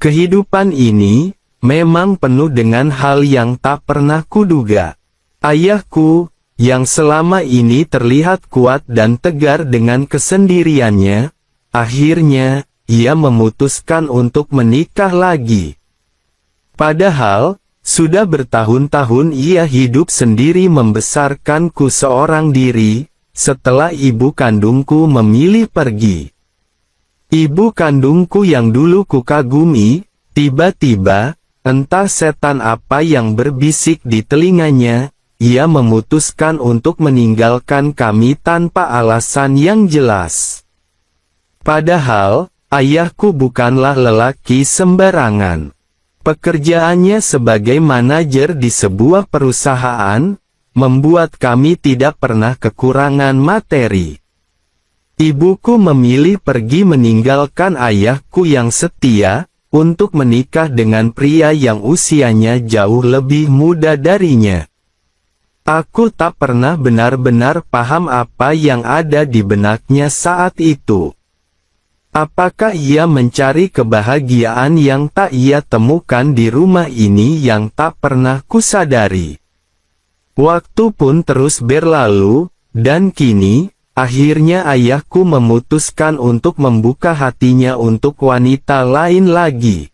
Kehidupan ini memang penuh dengan hal yang tak pernah kuduga. Ayahku, yang selama ini terlihat kuat dan tegar dengan kesendiriannya, akhirnya, ia memutuskan untuk menikah lagi. Padahal, sudah bertahun-tahun ia hidup sendiri membesarkanku seorang diri, setelah ibu kandungku memilih pergi. Ibu kandungku yang dulu kukagumi, tiba-tiba, entah setan apa yang berbisik di telinganya, ia memutuskan untuk meninggalkan kami tanpa alasan yang jelas. Padahal, ayahku bukanlah lelaki sembarangan. Pekerjaannya sebagai manajer di sebuah perusahaan, membuat kami tidak pernah kekurangan materi. Ibuku memilih pergi meninggalkan ayahku yang setia, untuk menikah dengan pria yang usianya jauh lebih muda darinya. Aku tak pernah benar-benar paham apa yang ada di benaknya saat itu. Apakah ia mencari kebahagiaan yang tak ia temukan di rumah ini yang tak pernah kusadari? Waktu pun terus berlalu, dan kini, akhirnya ayahku memutuskan untuk membuka hatinya untuk wanita lain lagi.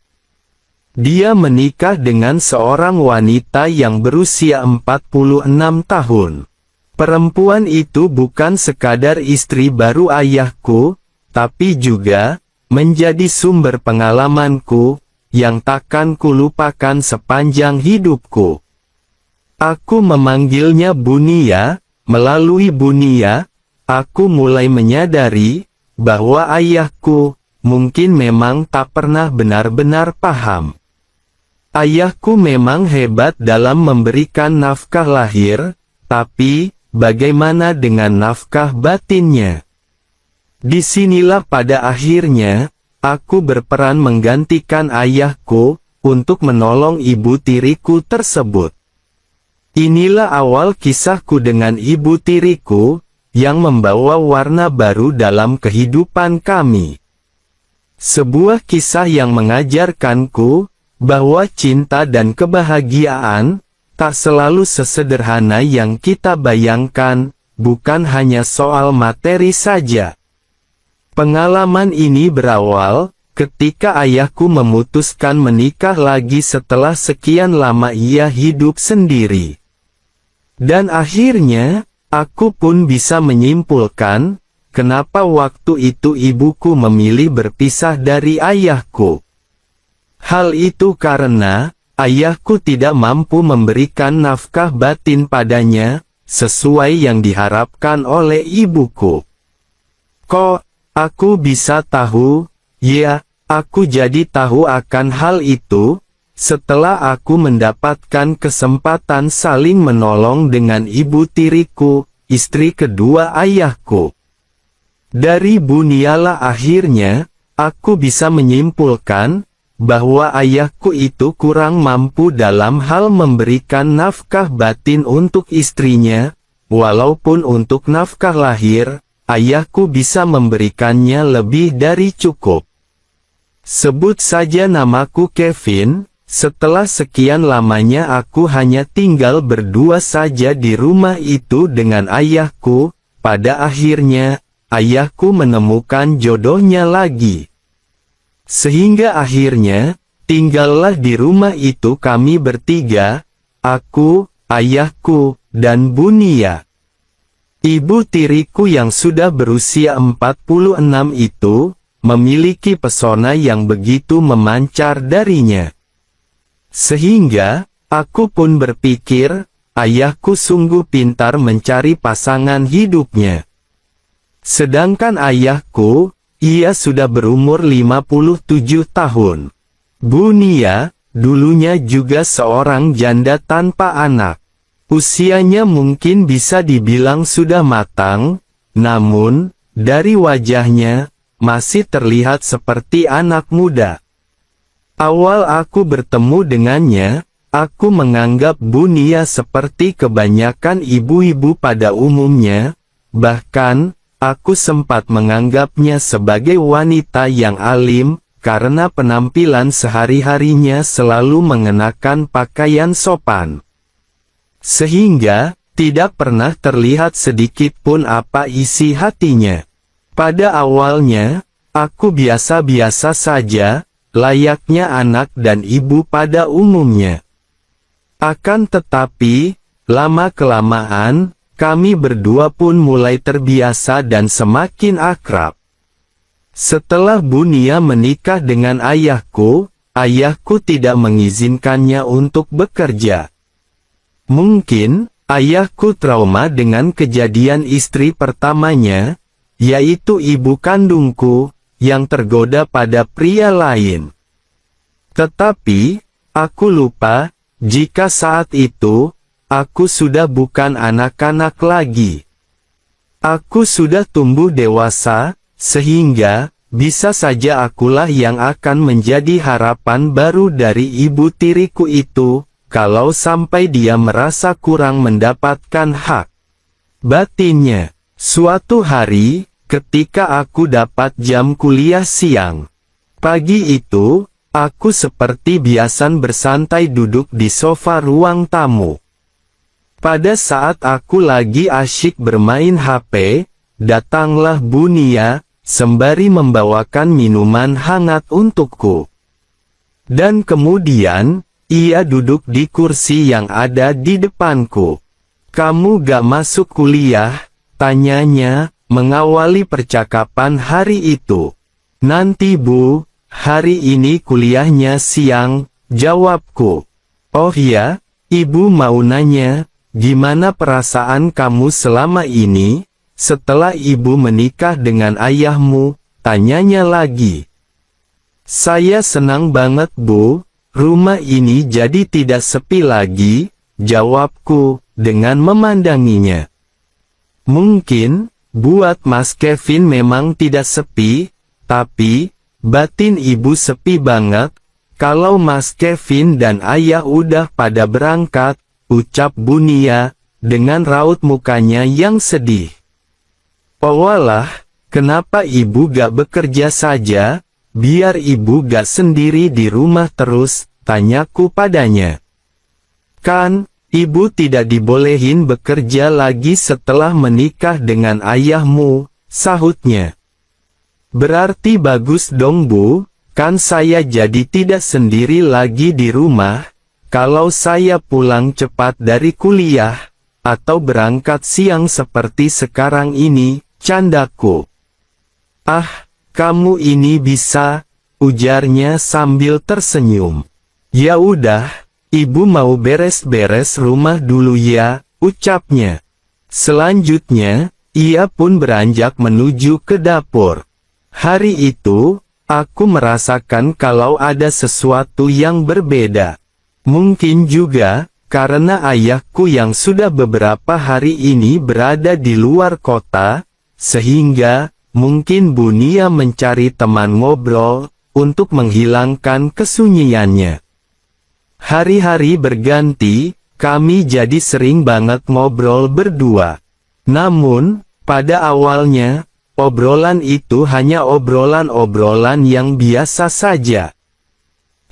Dia menikah dengan seorang wanita yang berusia 46 tahun. Perempuan itu bukan sekadar istri baru ayahku, tapi juga menjadi sumber pengalamanku, yang takkan kulupakan sepanjang hidupku. Aku memanggilnya Bunia. Melalui Bunia, aku mulai menyadari bahwa ayahku mungkin memang tak pernah benar-benar paham. Ayahku memang hebat dalam memberikan nafkah lahir, tapi bagaimana dengan nafkah batinnya? Disinilah pada akhirnya, aku berperan menggantikan ayahku, untuk menolong ibu tiriku tersebut. Inilah awal kisahku dengan ibu tiriku, yang membawa warna baru dalam kehidupan kami. Sebuah kisah yang mengajarkanku, bahwa cinta dan kebahagiaan, tak selalu sesederhana yang kita bayangkan, bukan hanya soal materi saja. Pengalaman ini berawal, ketika ayahku memutuskan menikah lagi setelah sekian lama ia hidup sendiri. Dan akhirnya, aku pun bisa menyimpulkan, kenapa waktu itu ibuku memilih berpisah dari ayahku. Hal itu karena, ayahku tidak mampu memberikan nafkah batin padanya, sesuai yang diharapkan oleh ibuku. Kok, aku bisa tahu? Ya, aku jadi tahu akan hal itu, setelah aku mendapatkan kesempatan saling menolong dengan ibu tiriku, istri kedua ayahku. Dari Bunialah akhirnya, aku bisa menyimpulkan, bahwa ayahku itu kurang mampu dalam hal memberikan nafkah batin untuk istrinya, walaupun untuk nafkah lahir, ayahku bisa memberikannya lebih dari cukup. Sebut saja namaku Kevin, setelah sekian lamanya aku hanya tinggal berdua saja di rumah itu dengan ayahku, pada akhirnya, ayahku menemukan jodohnya lagi. Sehingga akhirnya, tinggallah di rumah itu kami bertiga, aku, ayahku, dan Bunia. Ibu tiriku yang sudah berusia 46 itu, memiliki pesona yang begitu memancar darinya. Sehingga, aku pun berpikir, ayahku sungguh pintar mencari pasangan hidupnya. Sedangkan ayahku, ia sudah berumur 57 tahun. Bunia, dulunya juga seorang janda tanpa anak. Usianya mungkin bisa dibilang sudah matang, namun, dari wajahnya, masih terlihat seperti anak muda. Awal aku bertemu dengannya, aku menganggap Bunia seperti kebanyakan ibu-ibu pada umumnya, bahkan, aku sempat menganggapnya sebagai wanita yang alim, karena penampilan sehari-harinya selalu mengenakan pakaian sopan. Sehingga, tidak pernah terlihat sedikit pun apa isi hatinya. Pada awalnya, aku biasa-biasa saja, layaknya anak dan ibu pada umumnya. Akan tetapi, lama-kelamaan, kami berdua pun mulai terbiasa dan semakin akrab. Setelah Bunia menikah dengan ayahku, ayahku tidak mengizinkannya untuk bekerja. Mungkin, ayahku trauma dengan kejadian istri pertamanya, yaitu ibu kandungku, yang tergoda pada pria lain. Tetapi, aku lupa, jika saat itu, aku sudah bukan anak-anak lagi. Aku sudah tumbuh dewasa, sehingga, bisa saja akulah yang akan menjadi harapan baru dari ibu tiriku itu, kalau sampai dia merasa kurang mendapatkan hak batinnya. Suatu hari, ketika aku dapat jam kuliah siang, pagi itu, aku seperti biasa bersantai duduk di sofa ruang tamu. Pada saat aku lagi asyik bermain HP, datanglah Bunia, sembari membawakan minuman hangat untukku. Dan kemudian, ia duduk di kursi yang ada di depanku. "Kamu gak masuk kuliah?" tanyanya, mengawali percakapan hari itu. "Nanti Bu, hari ini kuliahnya siang," jawabku. "Oh ya, Ibu mau nanya, gimana perasaan kamu selama ini, setelah Ibu menikah dengan ayahmu?" tanyanya lagi. "Saya senang banget Bu, rumah ini jadi tidak sepi lagi," jawabku, dengan memandanginya. Mungkin, buat Mas Kevin memang tidak sepi, tapi, batin Ibu sepi banget, kalau Mas Kevin dan ayah udah pada berangkat, ucap Bunia, dengan raut mukanya yang sedih. "Oh walah, kenapa Ibu gak bekerja saja? Biar Ibu gak sendiri di rumah terus," tanyaku padanya. "Kan, Ibu tidak dibolehin bekerja lagi setelah menikah dengan ayahmu," sahutnya. "Berarti bagus dong Bu, kan saya jadi tidak sendiri lagi di rumah, kalau saya pulang cepat dari kuliah, atau berangkat siang seperti sekarang ini," candaku. "Ah, kamu ini bisa," ujarnya sambil tersenyum. "Ya udah, Ibu mau beres-beres rumah dulu ya," ucapnya. Selanjutnya, ia pun beranjak menuju ke dapur. Hari itu, aku merasakan kalau ada sesuatu yang berbeda. Mungkin juga, karena ayahku yang sudah beberapa hari ini berada di luar kota, sehingga, mungkin Bunia mencari teman ngobrol, untuk menghilangkan kesunyiannya. Hari-hari berganti, kami jadi sering banget ngobrol berdua. Namun, pada awalnya, obrolan itu hanya obrolan-obrolan yang biasa saja.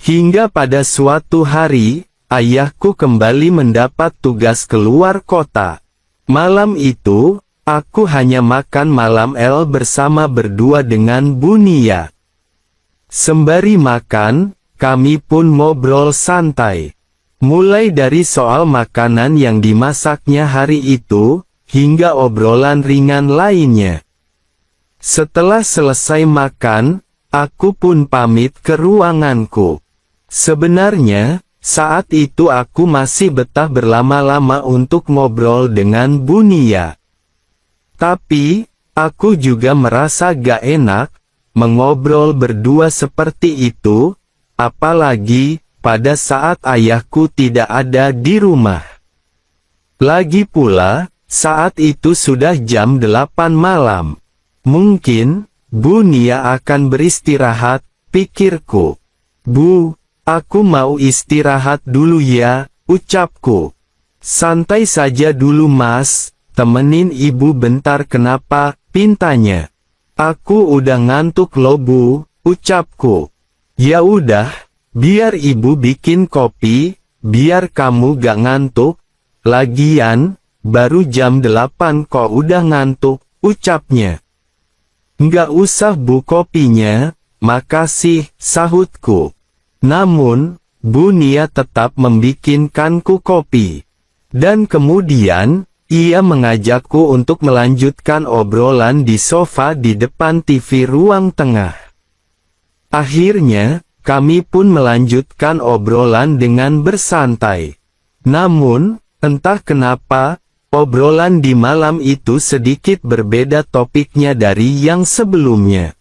Hingga pada suatu hari, ayahku kembali mendapat tugas keluar kota. Malam itu, aku hanya makan malam bersama berdua dengan Bunia. Sembari makan, kami pun ngobrol santai. Mulai dari soal makanan yang dimasaknya hari itu, hingga obrolan ringan lainnya. Setelah selesai makan, aku pun pamit ke ruanganku. Sebenarnya, saat itu aku masih betah berlama-lama untuk ngobrol dengan Bunia. Tapi, aku juga merasa gak enak, mengobrol berdua seperti itu, apalagi, pada saat ayahku tidak ada di rumah. Lagi pula, saat itu sudah jam 8 malam. Mungkin, Bunia akan beristirahat, pikirku. "Bu, aku mau istirahat dulu ya," ucapku. "Santai saja dulu Mas, temenin Ibu bentar." "Kenapa?" pintanya. "Aku udah ngantuk loh Bu," ucapku. Ya udah, biar ibu bikin kopi, biar kamu gak ngantuk. Lagian, baru jam 8 kok udah ngantuk, ucapnya. Nggak usah bu kopinya, makasih, sahutku. Namun, Bu Nia tetap membikinkanku kopi. Dan kemudian, ia mengajakku untuk melanjutkan obrolan di sofa di depan TV ruang tengah. Akhirnya, kami pun melanjutkan obrolan dengan bersantai. Namun, entah kenapa, obrolan di malam itu sedikit berbeda topiknya dari yang sebelumnya.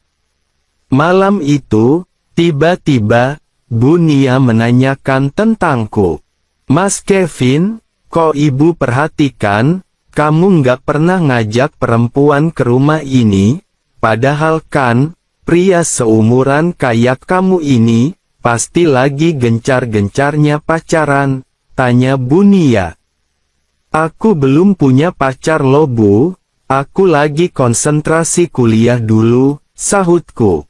Malam itu, tiba-tiba, Bu Nia menanyakan tentangku. Mas Kevin, kok ibu perhatikan, kamu nggak pernah ngajak perempuan ke rumah ini, padahal kan, pria seumuran kayak kamu ini, pasti lagi gencar-gencarnya pacaran, tanya Bu Nia. Aku belum punya pacar loh Bu, aku lagi konsentrasi kuliah dulu, sahutku.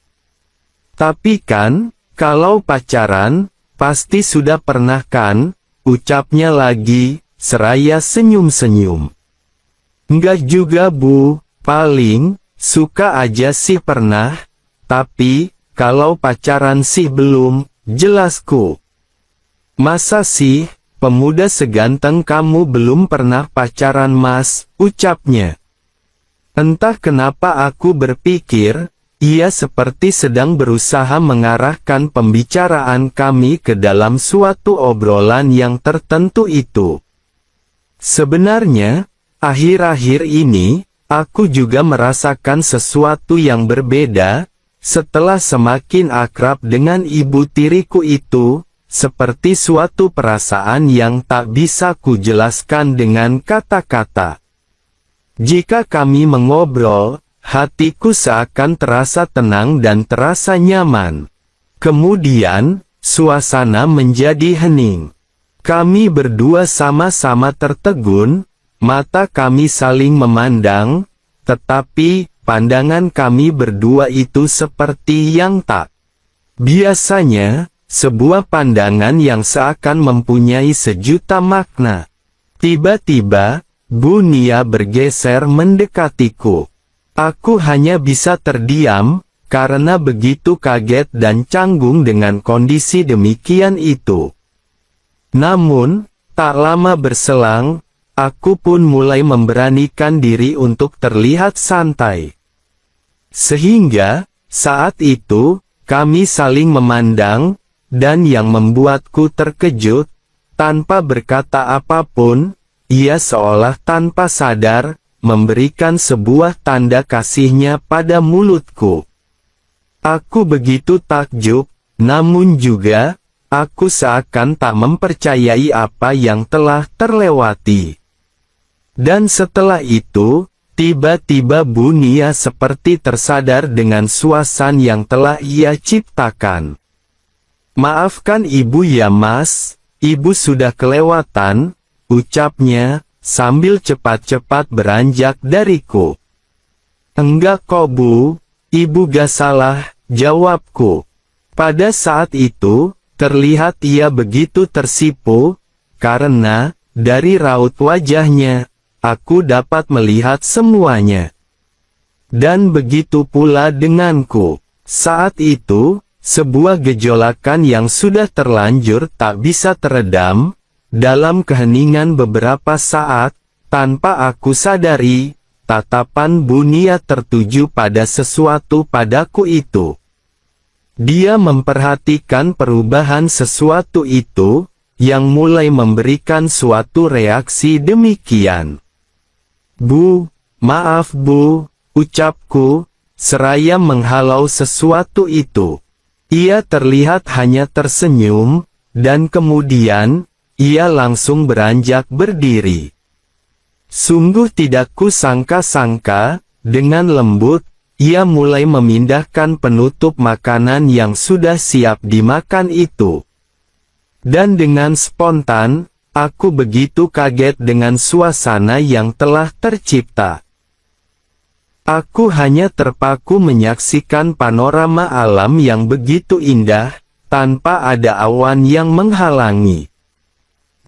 Tapi kan, kalau pacaran, pasti sudah pernah kan, ucapnya lagi, seraya senyum-senyum. Enggak juga Bu, paling, suka aja sih pernah, tapi, kalau pacaran sih belum, jelasku. Masa sih? Pemuda seganteng kamu belum pernah pacaran Mas, ucapnya. Entah kenapa aku berpikir, ia seperti sedang berusaha mengarahkan pembicaraan kami ke dalam suatu obrolan yang tertentu itu. Sebenarnya, akhir-akhir ini, aku juga merasakan sesuatu yang berbeda, setelah semakin akrab dengan ibu tiriku itu, seperti suatu perasaan yang tak bisa kujelaskan dengan kata-kata. Jika kami mengobrol, hatiku seakan terasa tenang dan terasa nyaman. Kemudian, suasana menjadi hening. Kami berdua sama-sama tertegun, mata kami saling memandang, tetapi, pandangan kami berdua itu seperti yang tak biasanya, sebuah pandangan yang seakan mempunyai sejuta makna. Tiba-tiba, Bu Nia bergeser mendekatiku. Aku hanya bisa terdiam, karena begitu kaget dan canggung dengan kondisi demikian itu. Namun, tak lama berselang, aku pun mulai memberanikan diri untuk terlihat santai. Sehingga, saat itu, kami saling memandang, dan yang membuatku terkejut, tanpa berkata apapun, ia seolah tanpa sadar, memberikan sebuah tanda kasihnya pada mulutku. Aku begitu takjub, namun juga, aku seakan tak mempercayai apa yang telah terlewati. Dan setelah itu, tiba-tiba Bu Nia seperti tersadar dengan suasana yang telah ia ciptakan. Maafkan ibu ya Mas, ibu sudah kelewatan, ucapnya, sambil cepat-cepat beranjak dariku. Enggak kok Bu, ibu gak salah, jawabku. Pada saat itu, terlihat ia begitu tersipu, karena, dari raut wajahnya, aku dapat melihat semuanya. Dan begitu pula denganku. Saat itu, sebuah gejolakan yang sudah terlanjur tak bisa teredam, dalam keheningan beberapa saat, tanpa aku sadari, tatapan Bu Nia tertuju pada sesuatu padaku itu. Dia memperhatikan perubahan sesuatu itu, yang mulai memberikan suatu reaksi demikian. Bu, maaf Bu, ucapku, seraya menghalau sesuatu itu. Ia terlihat hanya tersenyum, dan kemudian, ia langsung beranjak berdiri. Sungguh tidak kusangka-sangka, dengan lembut, ia mulai memindahkan penutup makanan yang sudah siap dimakan itu. Dan dengan spontan, aku begitu kaget dengan suasana yang telah tercipta. Aku hanya terpaku menyaksikan panorama alam yang begitu indah, tanpa ada awan yang menghalangi.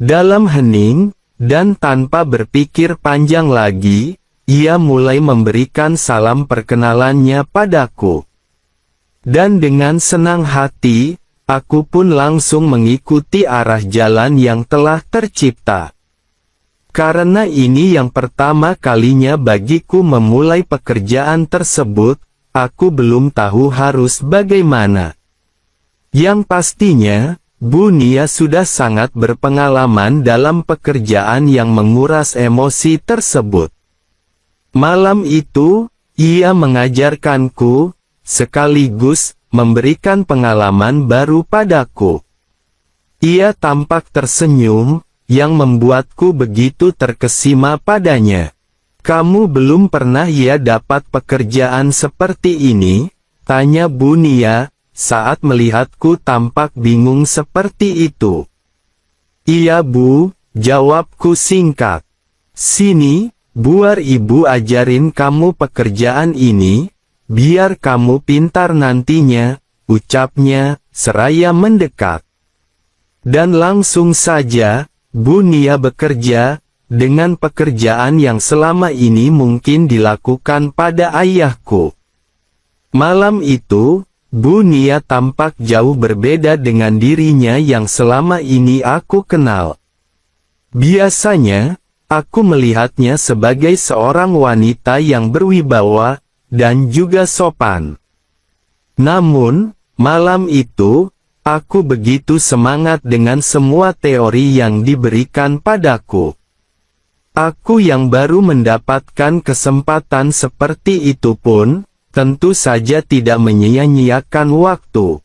Dalam hening, dan tanpa berpikir panjang lagi, ia mulai memberikan salam perkenalannya padaku. Dan dengan senang hati, aku pun langsung mengikuti arah jalan yang telah tercipta. Karena ini yang pertama kalinya bagiku memulai pekerjaan tersebut, aku belum tahu harus bagaimana. Yang pastinya, Bu Nia sudah sangat berpengalaman dalam pekerjaan yang menguras emosi tersebut. Malam itu, ia mengajarkanku, sekaligus memberikan pengalaman baru padaku. Ia tampak tersenyum, yang membuatku begitu terkesima padanya. "Kamu belum pernah ya dapat pekerjaan seperti ini?" tanya Bu Nia, saat melihatku tampak bingung seperti itu. "Iya Bu," jawabku singkat. "Sini, biar ibu ajarin kamu pekerjaan ini, biar kamu pintar nantinya," ucapnya, seraya mendekat. Dan langsung saja, Bu Nia bekerja, dengan pekerjaan yang selama ini mungkin dilakukan pada ayahku. Malam itu, Bu Nia tampak jauh berbeda dengan dirinya yang selama ini aku kenal. Biasanya, aku melihatnya sebagai seorang wanita yang berwibawa, dan juga sopan. Namun, malam itu, aku begitu semangat dengan semua teori yang diberikan padaku. Aku yang baru mendapatkan kesempatan seperti itu pun, tentu saja tidak menyia-nyiakan waktu.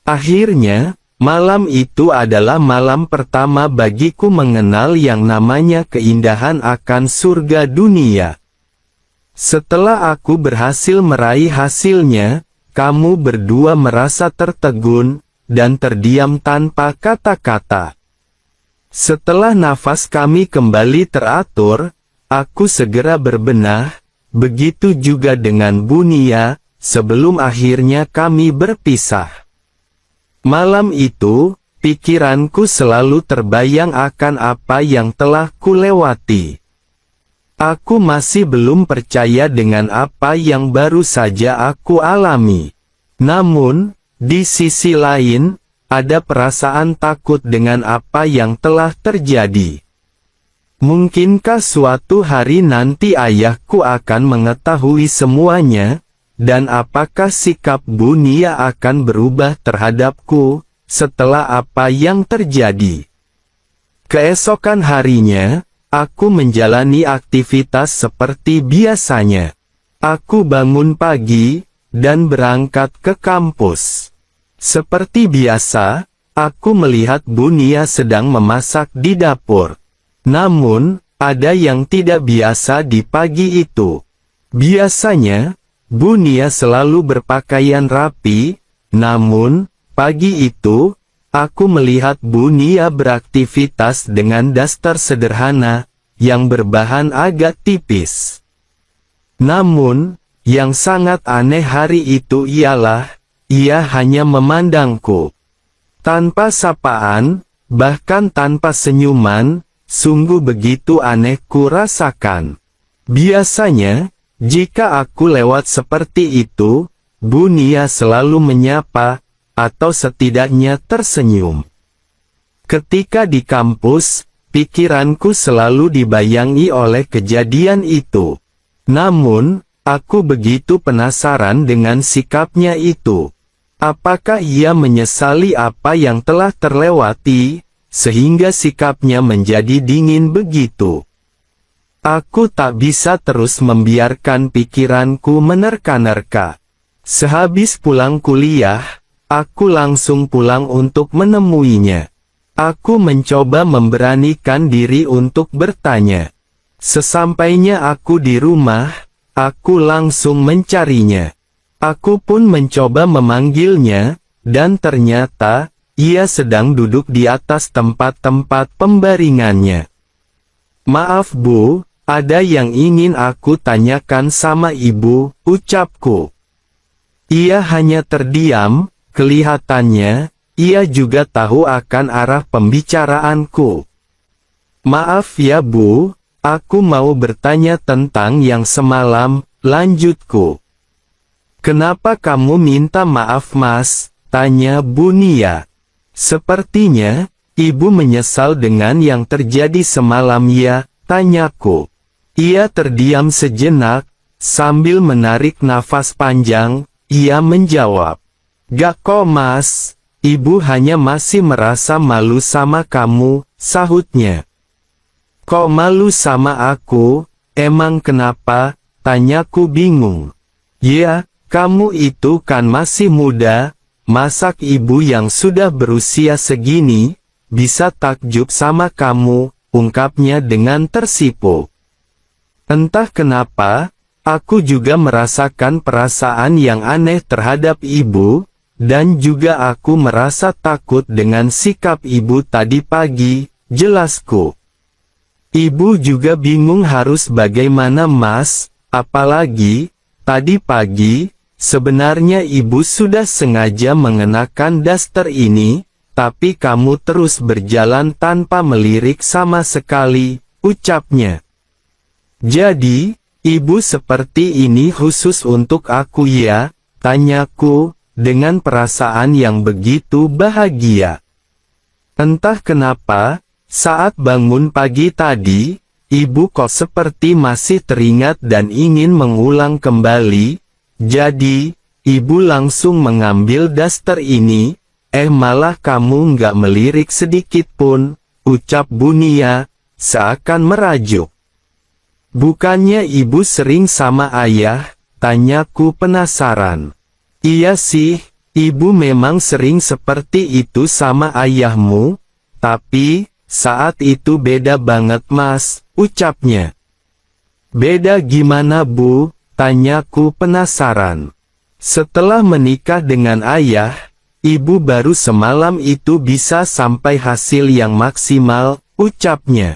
Akhirnya, malam itu adalah malam pertama bagiku mengenal yang namanya keindahan akan surga dunia. Setelah aku berhasil meraih hasilnya, kamu berdua merasa tertegun, dan terdiam tanpa kata-kata. Setelah nafas kami kembali teratur, aku segera berbenah, begitu juga dengan Bu Nia, sebelum akhirnya kami berpisah. Malam itu, pikiranku selalu terbayang akan apa yang telah kulewati. Aku masih belum percaya dengan apa yang baru saja aku alami. Namun, di sisi lain, ada perasaan takut dengan apa yang telah terjadi. Mungkinkah suatu hari nanti ayahku akan mengetahui semuanya, dan apakah sikap Bu Nia akan berubah terhadapku, setelah apa yang terjadi? Keesokan harinya, aku menjalani aktivitas seperti biasanya. Aku bangun pagi, dan berangkat ke kampus. Seperti biasa, aku melihat Bu Nia sedang memasak di dapur. Namun, ada yang tidak biasa di pagi itu. Biasanya, Bu Nia selalu berpakaian rapi, namun, pagi itu, aku melihat Bu Nia beraktivitas dengan daster sederhana, yang berbahan agak tipis. Namun, yang sangat aneh hari itu ialah, ia hanya memandangku. Tanpa sapaan, bahkan tanpa senyuman, sungguh begitu aneh ku rasakan. Biasanya, jika aku lewat seperti itu, Bu Nia selalu menyapa, atau setidaknya tersenyum. Ketika di kampus, pikiranku selalu dibayangi oleh kejadian itu. Namun, aku begitu penasaran dengan sikapnya itu. Apakah ia menyesali apa yang telah terlewati, sehingga sikapnya menjadi dingin begitu? Aku tak bisa terus membiarkan pikiranku menerka-nerka. Sehabis pulang kuliah, aku langsung pulang untuk menemuinya. Aku mencoba memberanikan diri untuk bertanya. Sesampainya aku di rumah, aku langsung mencarinya. Aku pun mencoba memanggilnya, dan ternyata, ia sedang duduk di atas tempat-tempat pembaringannya. "Maaf Bu, Ada yang ingin aku tanyakan sama ibu, ucapku. Ia hanya terdiam, kelihatannya, ia juga tahu akan arah pembicaraanku. Maaf ya Bu, aku mau bertanya tentang yang semalam, lanjutku. Kenapa kamu minta maaf Mas? Tanya Bu Nia. Sepertinya, ibu menyesal dengan yang terjadi semalam ya, tanyaku. Ia terdiam sejenak, sambil menarik nafas panjang, ia menjawab. Gak kok Mas, ibu hanya masih merasa malu sama kamu, sahutnya. Kok malu sama aku, emang kenapa, tanyaku bingung. Ya, kamu itu kan masih muda, masak ibu yang sudah berusia segini, bisa takjub sama kamu, ungkapnya dengan tersipu. Entah kenapa, aku juga merasakan perasaan yang aneh terhadap ibu, dan juga aku merasa takut dengan sikap ibu tadi pagi, jelasku. Ibu juga bingung harus bagaimana Mas, apalagi, tadi pagi, sebenarnya ibu sudah sengaja mengenakan daster ini, tapi kamu terus berjalan tanpa melirik sama sekali, ucapnya. Jadi, ibu seperti ini khusus untuk aku ya, tanyaku, dengan perasaan yang begitu bahagia. Entah kenapa, saat bangun pagi tadi, ibu kok seperti masih teringat dan ingin mengulang kembali, jadi, ibu langsung mengambil daster ini, malah kamu nggak melirik sedikit pun, ucap Bu Nia, seakan merajuk. Bukannya ibu sering sama ayah, tanyaku penasaran. Iya sih, ibu memang sering seperti itu sama ayahmu, tapi, saat itu beda banget Mas, ucapnya. Beda gimana Bu, tanyaku penasaran. Setelah menikah dengan ayah, ibu baru semalam itu bisa sampai hasil yang maksimal, ucapnya.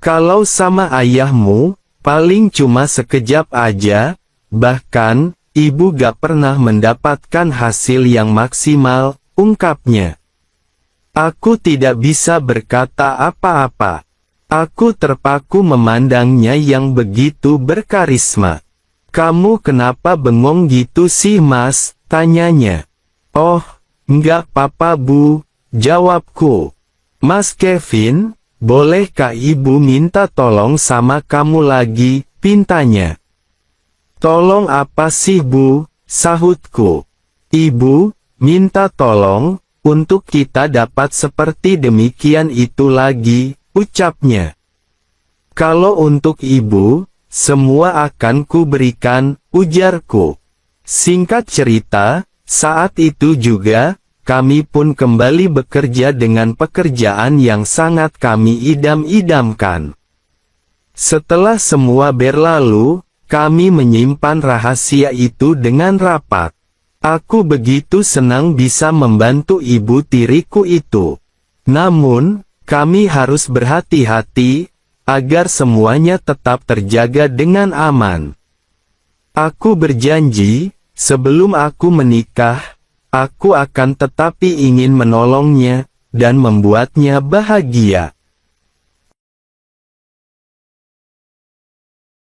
Kalau sama ayahmu, paling cuma sekejap aja, bahkan, ibu gak pernah mendapatkan hasil yang maksimal, ungkapnya. Aku tidak bisa berkata apa-apa. Aku terpaku memandangnya yang begitu berkarisma. Kamu kenapa bengong gitu sih Mas, tanyanya. Oh, enggak apa-apa Bu, jawabku. Mas Kevin, bolehkah ibu minta tolong sama kamu lagi, pintanya. Tolong apa sih Bu, sahutku. Ibu, minta tolong, untuk kita dapat seperti demikian itu lagi, ucapnya. Kalau untuk ibu, semua akan kuberikan, ujarku. Singkat cerita, saat itu juga, kami pun kembali bekerja dengan pekerjaan yang sangat kami idam-idamkan. Setelah semua berlalu, kami menyimpan rahasia itu dengan rapat. Aku begitu senang bisa membantu ibu tiriku itu. Namun, kami harus berhati-hati, agar semuanya tetap terjaga dengan aman. Aku berjanji, sebelum aku menikah, aku akan tetapi ingin menolongnya, dan membuatnya bahagia.